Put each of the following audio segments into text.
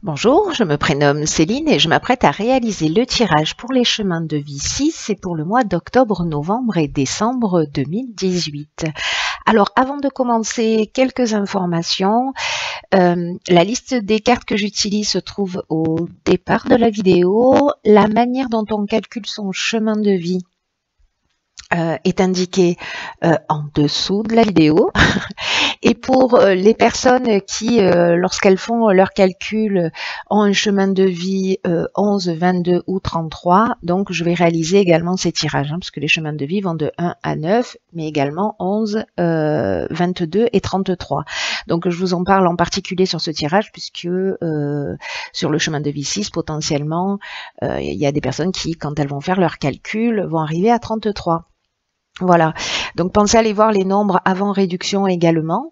Bonjour, je me prénomme Céline et je m'apprête à réaliser le tirage pour les chemins de vie 6 et pour le mois d'octobre, novembre et décembre 2018. Alors avant de commencer, quelques informations. La liste des cartes que j'utilise se trouve au départ de la vidéo. La manière dont on calcule son chemin de vie est indiquée en dessous de la vidéo. Et pour les personnes qui, lorsqu'elles font leur calcul, ont un chemin de vie 11, 22 ou 33, donc je vais réaliser également ces tirages, parce que les chemins de vie vont de 1 à 9, mais également 11, 22 et 33. Donc je vous en parle en particulier sur ce tirage, puisque sur le chemin de vie 6, potentiellement, il y a des personnes qui, quand elles vont faire leur calcul, vont arriver à 33. Voilà, donc pensez à aller voir les nombres avant réduction également.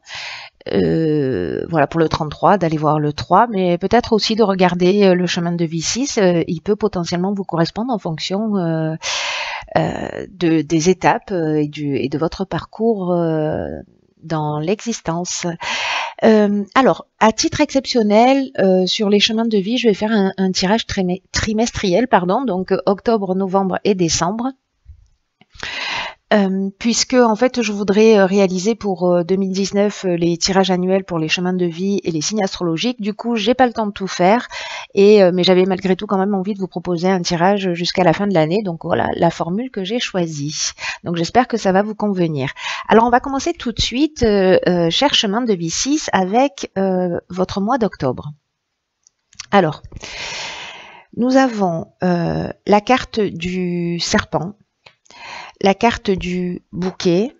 Voilà, pour le 33, d'aller voir le 3, mais peut-être aussi de regarder le chemin de vie 6. Il peut potentiellement vous correspondre en fonction des étapes et de votre parcours dans l'existence. Alors, à titre exceptionnel, sur les chemins de vie, je vais faire un tirage trimestriel, donc octobre, novembre et décembre. Puisque en fait je voudrais réaliser pour 2019 les tirages annuels pour les chemins de vie et les signes astrologiques. Du coup j'ai pas le temps de tout faire, mais j'avais malgré tout quand même envie de vous proposer un tirage jusqu'à la fin de l'année, donc voilà la formule que j'ai choisie. Donc j'espère que ça va vous convenir. Alors on va commencer tout de suite, cher chemin de vie 6, avec votre mois d'octobre. Alors nous avons la carte du serpent, la carte du bouquet,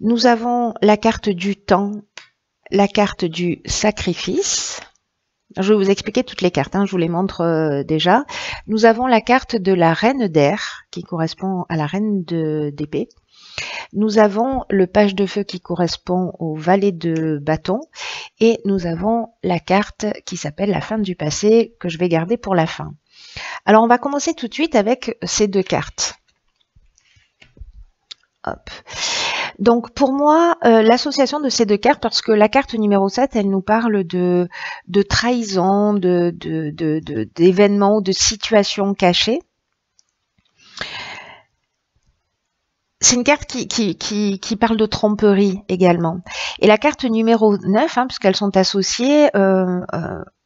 nous avons la carte du temps, la carte du sacrifice. Je vais vous expliquer toutes les cartes, je vous les montre déjà. Nous avons la carte de la reine d'air qui correspond à la reine d'épée. Nous avons le page de feu qui correspond au valet de bâton. Et nous avons la carte qui s'appelle la fin du passé que je vais garder pour la fin. Alors on va commencer tout de suite avec ces deux cartes. Hop. Donc pour moi, l'association de ces deux cartes, parce que la carte numéro 7, elle nous parle de trahison, d'événements ou de situations cachées. C'est une carte qui parle de tromperie également. Et la carte numéro 9, puisqu'elles sont associées,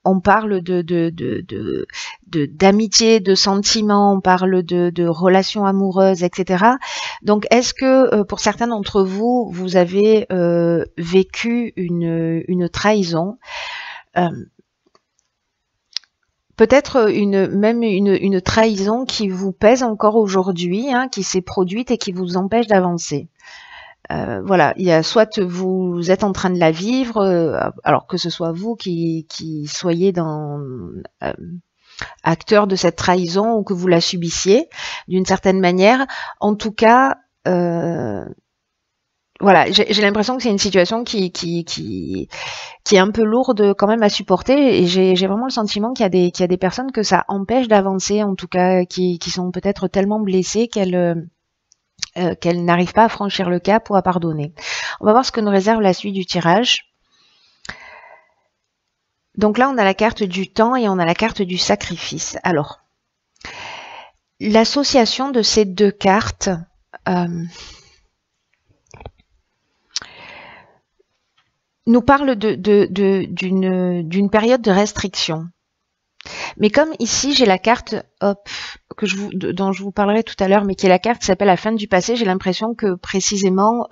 on parle d'amitié, de sentiments, on parle de relations amoureuses, etc. Donc, est-ce que pour certains d'entre vous, vous avez vécu une trahison, peut-être même une trahison qui vous pèse encore aujourd'hui, qui s'est produite et qui vous empêche d'avancer. Voilà, il y a soit vous êtes en train de la vivre, alors que ce soit vous qui soyez acteur de cette trahison ou que vous la subissiez d'une certaine manière. En tout cas, voilà, j'ai l'impression que c'est une situation qui est un peu lourde quand même à supporter, et j'ai vraiment le sentiment qu'il y a des personnes que ça empêche d'avancer, en tout cas qui sont peut-être tellement blessées qu'elles n'arrivent pas à franchir le cap ou à pardonner. On va voir ce que nous réserve la suite du tirage. Donc là, on a la carte du temps et on a la carte du sacrifice. Alors, l'association de ces deux cartes nous parle d'une période de restriction. Mais comme ici, j'ai la carte dont je vous parlerai tout à l'heure, mais qui est la carte qui s'appelle la fin du passé, j'ai l'impression que précisément,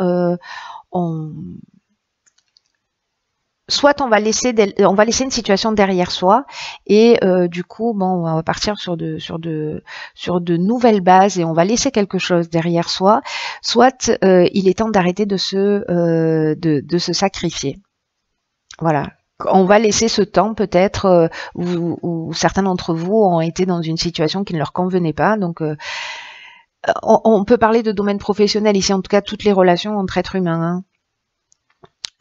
soit on va laisser une situation derrière soi, et du coup, bon, on va partir sur de nouvelles bases et on va laisser quelque chose derrière soi, soit il est temps d'arrêter de se sacrifier. Voilà. On va laisser ce temps peut-être où certains d'entre vous ont été dans une situation qui ne leur convenait pas. Donc, on peut parler de domaine professionnel ici, en tout cas toutes les relations entre êtres humains.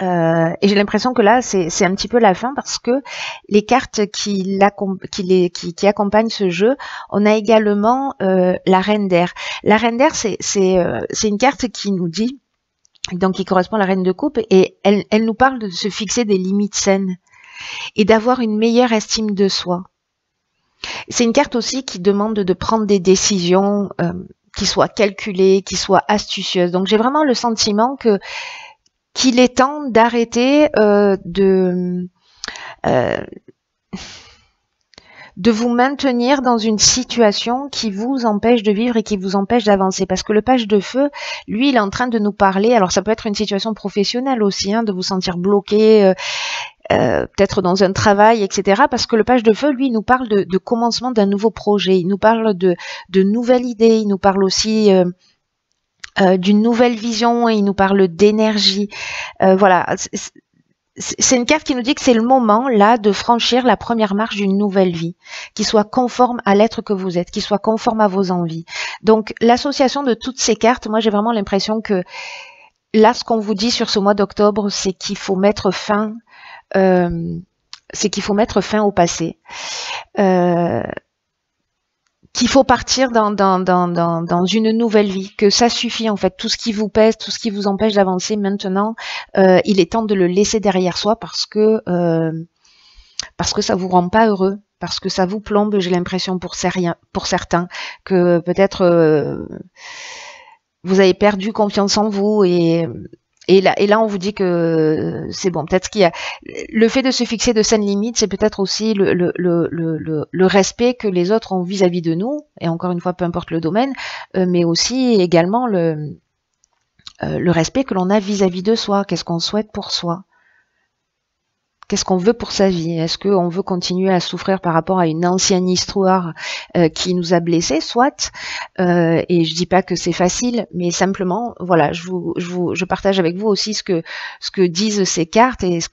Et j'ai l'impression que là, c'est un petit peu la fin, parce que les cartes qui accompagnent ce jeu, on a également la reine d'air. La reine d'air, c'est une carte qui nous dit, donc qui correspond à la reine de coupe, et elle nous parle de se fixer des limites saines. et d'avoir une meilleure estime de soi. C'est une carte aussi qui demande de prendre des décisions qui soient calculées, qui soient astucieuses. Donc j'ai vraiment le sentiment qu'il est temps d'arrêter de vous maintenir dans une situation qui vous empêche de vivre et qui vous empêche d'avancer. Parce que le page de feu, lui, il est en train de nous parler, alors ça peut être une situation professionnelle aussi, hein, de vous sentir bloqué, peut-être dans un travail, etc. Parce que le page de feu, lui, il nous parle de commencement d'un nouveau projet, il nous parle de nouvelles idées, il nous parle aussi d'une nouvelle vision, il nous parle d'énergie. Voilà. C'est une carte qui nous dit que c'est le moment, là, de franchir la première marche d'une nouvelle vie, qui soit conforme à l'être que vous êtes, qui soit conforme à vos envies. Donc, l'association de toutes ces cartes, moi, j'ai vraiment l'impression que là, ce qu'on vous dit sur ce mois d'octobre, c'est qu'il faut mettre fin, au passé. Qu'il faut partir dans une nouvelle vie, que ça suffit en fait, tout ce qui vous pèse, tout ce qui vous empêche d'avancer maintenant, il est temps de le laisser derrière soi parce que ça vous rend pas heureux, parce que ça vous plombe, j'ai l'impression pour certains, que peut-être vous avez perdu confiance en vous et là, on vous dit que c'est bon. Peut-être qu'il y a le fait de se fixer de saines limites, c'est peut-être aussi le respect que les autres ont vis-à-vis de nous, et encore une fois, peu importe le domaine, mais aussi également le respect que l'on a vis-à-vis de soi. Qu'est-ce qu'on souhaite pour soi? Qu'est-ce qu'on veut pour sa vie? Est-ce qu'on veut continuer à souffrir par rapport à une ancienne histoire qui nous a blessés, soit et je dis pas que c'est facile, mais simplement, voilà, je partage avec vous aussi ce que disent ces cartes et ce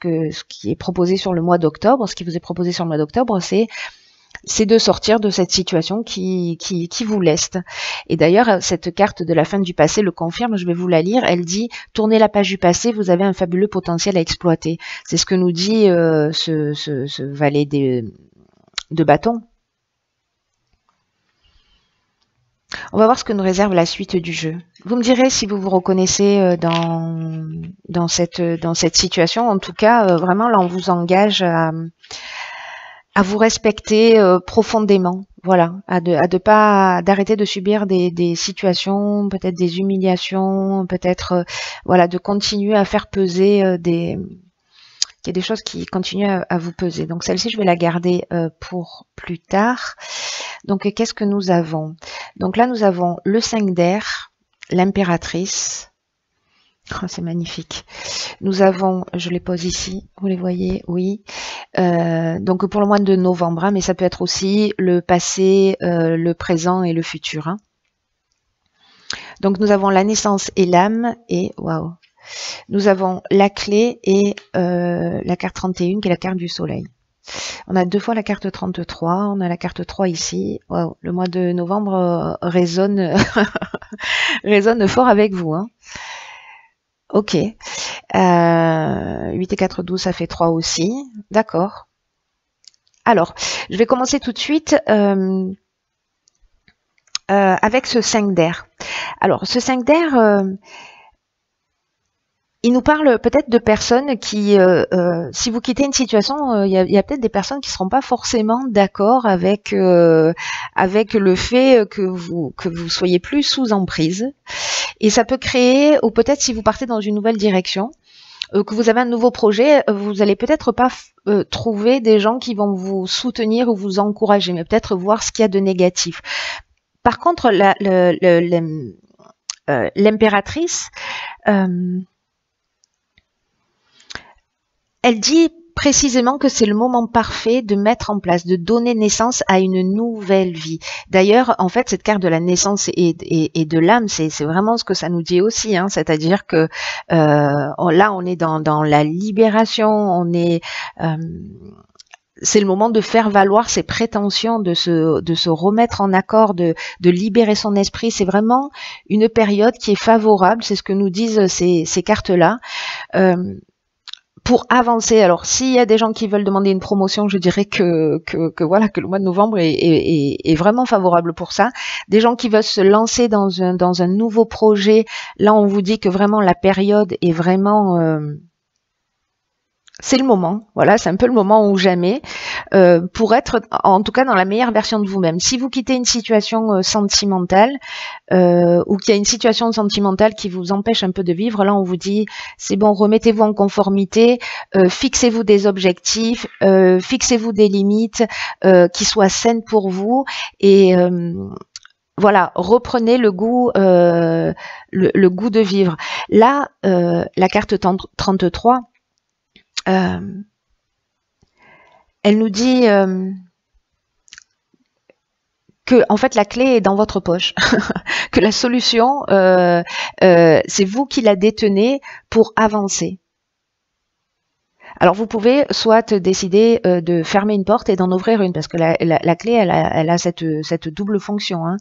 qui est proposé sur le mois d'octobre. Ce qui vous est proposé sur le mois d'octobre, c'est de sortir de cette situation qui vous leste. Et d'ailleurs, cette carte de la fin du passé le confirme, je vais vous la lire. Elle dit « Tournez la page du passé, vous avez un fabuleux potentiel à exploiter ». C'est ce que nous dit ce valet de bâton. On va voir ce que nous réserve la suite du jeu. Vous me direz si vous vous reconnaissez dans cette situation. En tout cas, vraiment, là, on vous engage à vous respecter profondément, voilà, d'arrêter de subir des situations, peut-être des humiliations, peut-être voilà, de continuer à faire peser qu'il y a des choses qui continuent à vous peser. Donc celle-ci, je vais la garder pour plus tard. Donc qu'est-ce que nous avons? Donc là, nous avons le 5 d'air, l'impératrice. Oh, c'est magnifique. Nous avons, je les pose ici, vous les voyez, oui. Donc pour le mois de novembre, hein, mais ça peut être aussi le passé, le présent et le futur. Hein. Donc nous avons la naissance et l'âme et waouh. Nous avons la clé et la carte 31 qui est la carte du soleil. On a deux fois la carte 33, on a la carte 3 ici. Waouh, le mois de novembre résonne résonne fort avec vous. Hein. Ok. 8 et 4, 12, ça fait 3 aussi. D'accord. Alors, je vais commencer tout de suite avec ce 5 d'air. Alors, ce 5 d'air, il nous parle peut-être de personnes qui, si vous quittez une situation, il y a peut-être des personnes qui ne seront pas forcément d'accord avec le fait que vous soyez plus sous emprise. Et ça peut créer, ou peut-être si vous partez dans une nouvelle direction, que vous avez un nouveau projet, vous allez peut-être pas trouver des gens qui vont vous soutenir ou vous encourager, mais peut-être voir ce qu'il y a de négatif. Par contre, l'impératrice, elle dit précisément que c'est le moment parfait de mettre en place, de donner naissance à une nouvelle vie. D'ailleurs, en fait, cette carte de la naissance et de l'âme, c'est vraiment ce que ça nous dit aussi, hein, c'est-à-dire que là, on est dans la libération, on est... c'est le moment de faire valoir ses prétentions, de se remettre en accord, de libérer son esprit. C'est vraiment une période qui est favorable, c'est ce que nous disent ces cartes-là. Pour avancer, alors s'il y a des gens qui veulent demander une promotion, je dirais que voilà, que le mois de novembre est vraiment favorable pour ça. Des gens qui veulent se lancer dans un nouveau projet, là on vous dit que vraiment la période est vraiment c'est le moment, voilà, c'est un peu le moment ou jamais, pour être, en tout cas, dans la meilleure version de vous-même. Si vous quittez une situation sentimentale, ou qu'il y a une situation sentimentale qui vous empêche un peu de vivre, là, on vous dit, c'est bon, remettez-vous en conformité, fixez-vous des objectifs, fixez-vous des limites qui soient saines pour vous, et voilà, reprenez le goût de vivre. Là, la carte 33, elle nous dit que en fait la clé est dans votre poche, que la solution c'est vous qui la détenez pour avancer. Alors vous pouvez soit décider de fermer une porte et d'en ouvrir une, parce que la clé elle a cette double fonction, hein.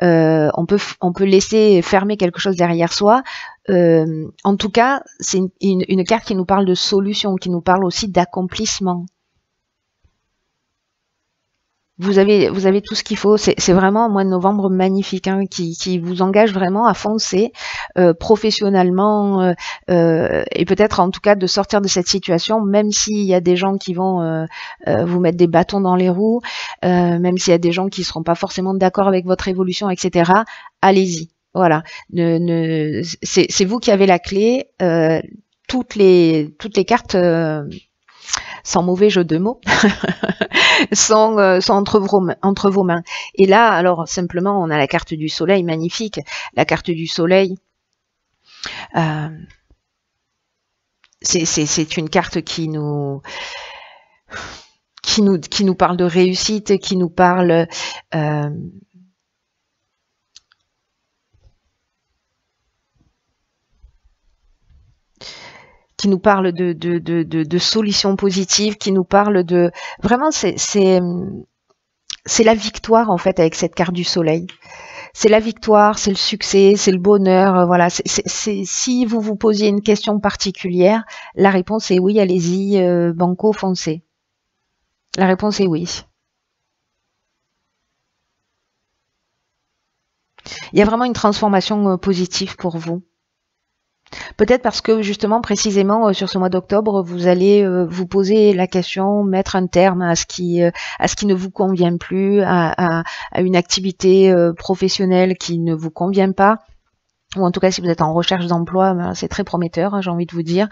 On peut laisser fermer quelque chose derrière soi. En tout cas, c'est une carte qui nous parle de solution, qui nous parle aussi d'accomplissement. Vous avez tout ce qu'il faut. C'est vraiment un mois de novembre magnifique, hein, qui vous engage vraiment à foncer professionnellement, et peut-être en tout cas de sortir de cette situation, même s'il y a des gens qui vont vous mettre des bâtons dans les roues, même s'il y a des gens qui ne seront pas forcément d'accord avec votre évolution, etc. Allez-y. Voilà. C'est vous qui avez la clé. Toutes les cartes, sans mauvais jeu de mots, sont entre vos mains. Et là, alors simplement, on a la carte du soleil, magnifique. La carte du soleil, c'est une carte qui nous parle de réussite, qui nous parle de solutions positives, qui nous parle de... Vraiment, c'est la victoire, en fait, avec cette carte du soleil. C'est la victoire, c'est le succès, c'est le bonheur, voilà. Si vous vous posiez une question particulière, la réponse est oui, allez-y, banco, foncez. La réponse est oui. Il y a vraiment une transformation positive pour vous. Peut-être parce que justement, précisément, sur ce mois d'octobre, vous allez vous poser la question, mettre un terme à ce qui ne vous convient plus, à une activité professionnelle qui ne vous convient pas. Ou en tout cas, si vous êtes en recherche d'emploi, ben, c'est très prometteur, hein, j'ai envie de vous dire.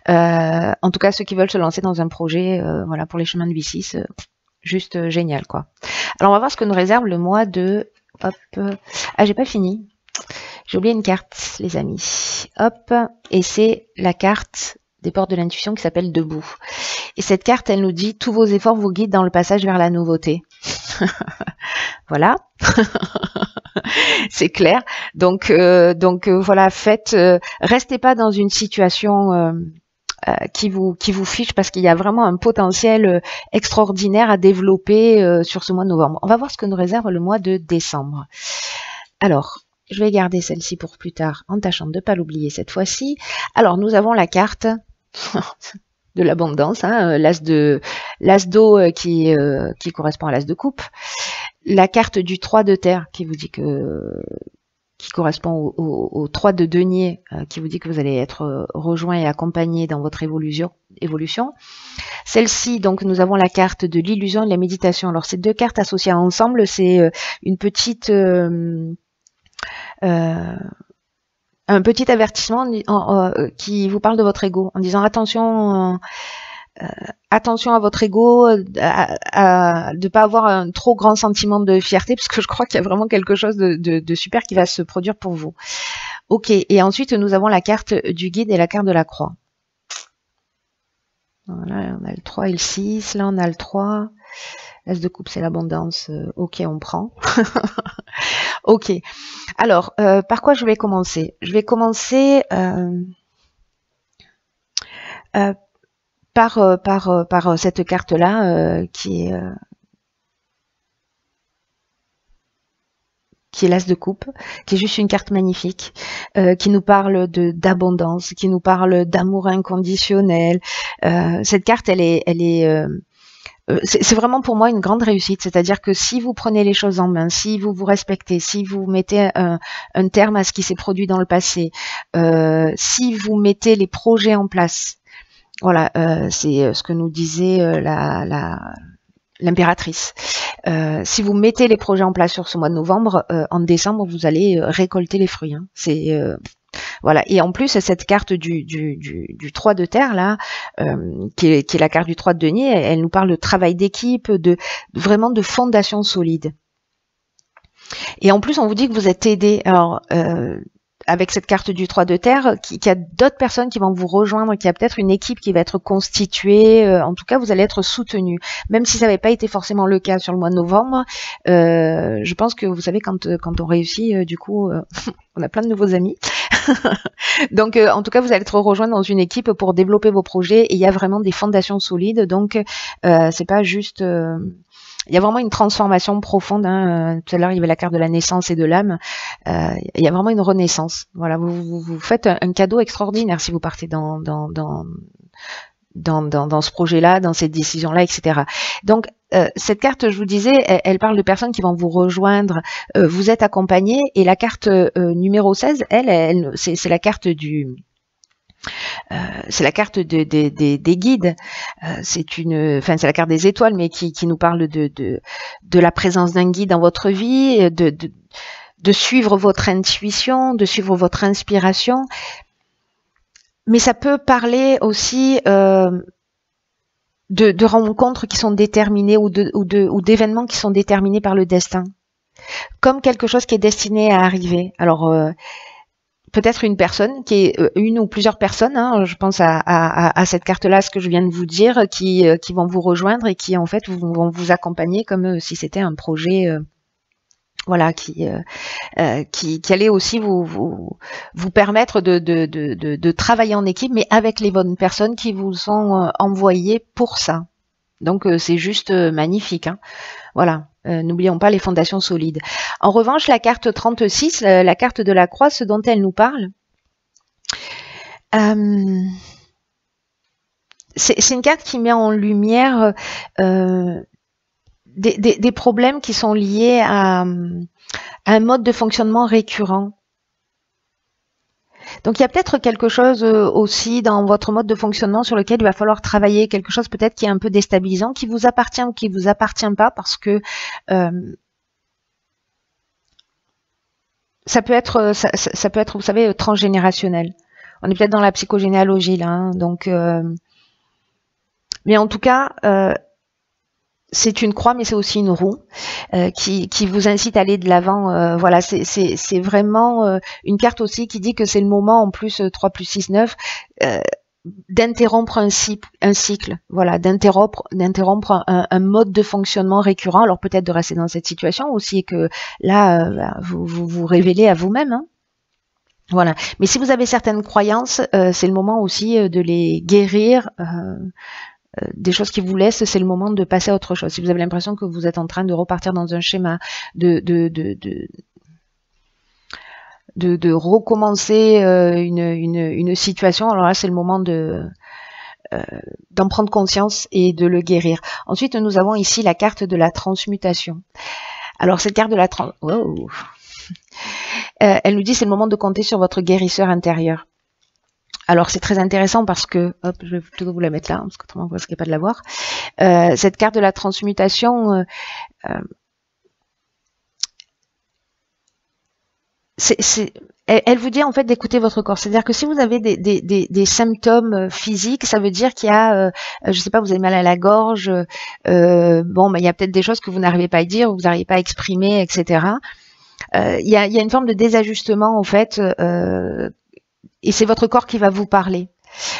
En tout cas, ceux qui veulent se lancer dans un projet, voilà, pour les chemins de V6, juste génial, quoi. Alors, on va voir ce que nous réserve le mois de... Hop. Ah, j'ai pas fini. J'ai oublié une carte, les amis. Hop, et c'est la carte des portes de l'intuition qui s'appelle Debout. Et cette carte, elle nous dit « Tous vos efforts vous guident dans le passage vers la nouveauté. » Voilà. C'est clair. Donc voilà, restez pas dans une situation qui vous fiche, parce qu'il y a vraiment un potentiel extraordinaire à développer sur ce mois de novembre. On va voir ce que nous réserve le mois de décembre. Alors, je vais garder celle-ci pour plus tard, en tâchant de ne pas l'oublier cette fois-ci. Alors, nous avons la carte de l'abondance, hein, l'as d'eau qui correspond à l'as de coupe. La carte du 3 de terre qui vous dit qui correspond au 3 de denier, qui vous dit que vous allez être rejoint et accompagné dans votre évolution. Celle-ci, donc, nous avons la carte de l'illusion et de la méditation. Alors, ces deux cartes associées ensemble, c'est une petite... un petit avertissement qui vous parle de votre ego, en disant attention à votre ego, de pas avoir un trop grand sentiment de fierté, parce que je crois qu'il y a vraiment quelque chose de super qui va se produire pour vous. Ok, et ensuite nous avons la carte du guide et la carte de la croix. Voilà, on a le 3 et le 6, là on a le 3. L'as de coupe, c'est l'abondance. Ok, on prend. Ok. Alors, par quoi je vais commencer? Je vais commencer par cette carte-là qui est l'as de coupe, qui est juste une carte magnifique, qui nous parle d'abondance, qui nous parle d'amour inconditionnel. Cette carte, c'est vraiment pour moi une grande réussite, c'est-à-dire que si vous prenez les choses en main, si vous vous respectez, si vous mettez un terme à ce qui s'est produit dans le passé, si vous mettez les projets en place, Voilà, c'est ce que nous disait l'impératrice. Si vous mettez les projets en place sur ce mois de novembre, en décembre, vous allez récolter les fruits. Hein. C'est voilà. Et en plus, cette carte du 3 de terre, là, qui est la carte du 3 de denier, elle nous parle de travail d'équipe, vraiment de fondation solide. Et en plus, on vous dit que vous êtes aidé. Alors, avec cette carte du 3 de terre, qu'il y a d'autres personnes qui vont vous rejoindre, qu'il y a peut-être une équipe qui va être constituée. En tout cas, vous allez être soutenu. Même si ça n'avait pas été forcément le cas sur le mois de novembre, je pense que vous savez, quand on réussit, du coup, on a plein de nouveaux amis. Donc, en tout cas, vous allez être rejoint dans une équipe pour développer vos projets. Et il y a vraiment des fondations solides. Donc, c'est pas juste... il y a vraiment une transformation profonde. Hein. Tout à l'heure, il y avait la carte de la naissance et de l'âme. Il y a vraiment une renaissance. Voilà, vous faites un cadeau extraordinaire si vous partez dans ce projet-là, dans cette décision-là, etc. Donc, cette carte, je vous disais, elle parle de personnes qui vont vous rejoindre. Vous êtes accompagné. Et la carte numéro 16, c'est la carte c'est la carte des guides. C'est la carte des étoiles, mais qui nous parle de la présence d'un guide dans votre vie, de suivre votre intuition, de suivre votre inspiration. Mais ça peut parler aussi de rencontres qui sont déterminées ou d'événements qui sont déterminés par le destin, comme quelque chose qui est destiné à arriver. Alors peut-être une personne qui est une ou plusieurs personnes, hein, je pense à cette carte-là, ce que je viens de vous dire, qui vont vous rejoindre et qui en fait vont vous accompagner comme si c'était un projet, voilà, qui allait aussi vous permettre de travailler en équipe, mais avec les bonnes personnes qui vous sont envoyées pour ça. Donc c'est juste magnifique, hein. Voilà. N'oublions pas les fondations solides. En revanche, la carte 36, la carte de la croix, ce dont elle nous parle, c'est une carte qui met en lumière des problèmes qui sont liés à un mode de fonctionnement récurrent. Donc il y a peut-être quelque chose aussi dans votre mode de fonctionnement sur lequel il va falloir travailler, quelque chose peut-être qui est un peu déstabilisant, qui vous appartient ou qui vous appartient pas, parce que ça peut être, vous savez, transgénérationnel. On est peut-être dans la psychogénéalogie là, hein, donc mais en tout cas, c'est une croix, mais c'est aussi une roue qui vous incite à aller de l'avant. Voilà, c'est vraiment une carte aussi qui dit que c'est le moment, en plus 3 + 6 = 9, d'interrompre un cycle, voilà, d'interrompre un mode de fonctionnement récurrent. Alors peut-être de rester dans cette situation aussi et que là, vous révélez à vous-même. Hein. Voilà. Mais si vous avez certaines croyances, c'est le moment aussi de les guérir. Des choses qui vous laissent, c'est le moment de passer à autre chose. Si vous avez l'impression que vous êtes en train de repartir dans un schéma, de recommencer une situation, alors là c'est le moment d'en prendre conscience et de le guérir. Ensuite, nous avons ici la carte de la transmutation. Alors cette carte de la elle nous dit c'est le moment de compter sur votre guérisseur intérieur. Alors c'est très intéressant parce que, hop, je vais plutôt vous la mettre là, parce qu'autrement vous risquez pas de la voir. Cette carte de la transmutation, elle vous dit en fait d'écouter votre corps. C'est-à-dire que si vous avez des symptômes physiques, ça veut dire qu'il y a, je sais pas, vous avez mal à la gorge, bon, il y a peut-être des choses que vous n'arrivez pas à dire, vous n'arrivez pas à exprimer, etc. Il y a une forme de désajustement en fait. Et c'est votre corps qui va vous parler.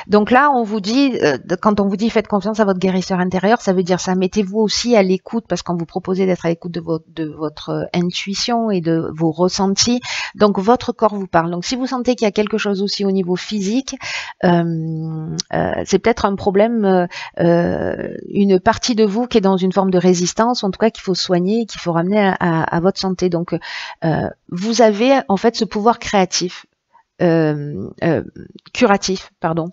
Donc là, on vous dit, quand on vous dit faites confiance à votre guérisseur intérieur, ça veut dire ça. Mettez-vous aussi à l'écoute, parce qu'on vous propose d'être à l'écoute de votre intuition et de vos ressentis. Donc votre corps vous parle. Donc si vous sentez qu'il y a quelque chose aussi au niveau physique, c'est peut-être un problème, une partie de vous qui est dans une forme de résistance, en tout cas qu'il faut soigner, qu'il faut ramener à votre santé. Donc vous avez en fait ce pouvoir créatif. Curatif, pardon.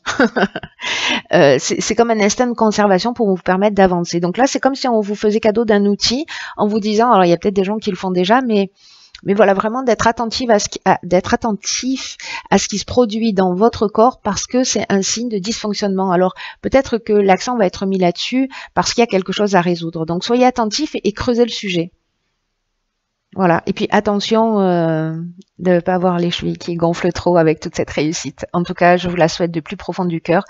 C'est comme un instinct de conservation pour vous permettre d'avancer. Donc là, c'est comme si on vous faisait cadeau d'un outil en vous disant, alors il y a peut-être des gens qui le font déjà, mais Mais voilà, vraiment d'être attentif à ce qui se produit dans votre corps parce que c'est un signe de dysfonctionnement. Alors peut-être que l'accent va être mis là-dessus parce qu'il y a quelque chose à résoudre. Donc soyez attentifs et creusez le sujet. Voilà. Et puis attention de ne pas avoir les chevilles qui gonflent trop avec toute cette réussite. En tout cas, je vous la souhaite de plus profond du cœur.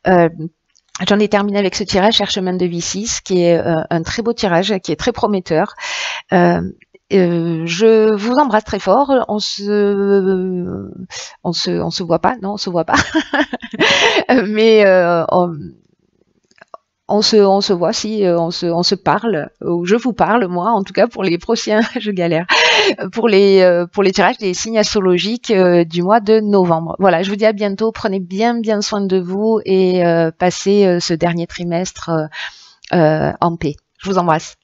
J'en ai terminé avec ce tirage Cherchemin de vie 6, qui est un très beau tirage, qui est très prometteur. Je vous embrasse très fort. On se voit pas, non, on se voit pas. Mais on se voit si on se parle, ou je vous parle, moi, en tout cas pour les prochains, je galère, pour les tirages des signes astrologiques du mois de novembre. Voilà, je vous dis à bientôt, prenez bien soin de vous et passez ce dernier trimestre en paix. Je vous embrasse.